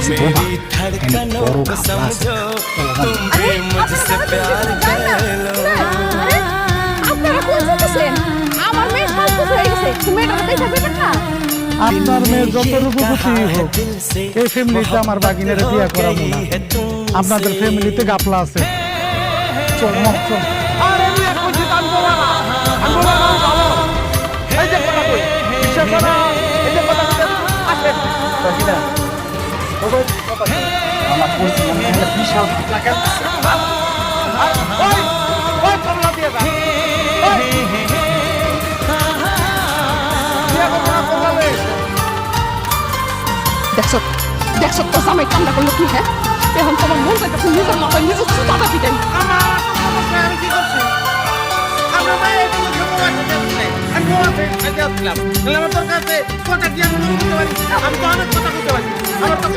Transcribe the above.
কিছু বোবা বড় ঘাপলা আছে আপনারা কোন যেতেছেন? আমার মেয়ে সাজগোজ হয়ে গেছে, মেয়েটা দেখা যাবেন না? আপনার মেয়ের যতটুকু খুশি হোক, এই ফ্যামিলিতে আমার বাগিনের বিয়ে করাবো না। আপনাদের ফ্যামিলিতে গাপলা আছে। চল মহ চল। আমার পরিচিত বিশাল দেখছো দেখছো তো জামাই কামটা করলো কি? হ্যাঁ, এখন তোমার মন চাইতেছে নিজের মাথায় নিজের সুতাটা পিটাই। আমি কি করছি? আমরা ভাই এই জন্য আমি গোয়াতে খাইতে আসছিলাম। আমার তোর কাছে কথা দিয়ে আমি তো অনেক কথা বলতে পারি। আমার তো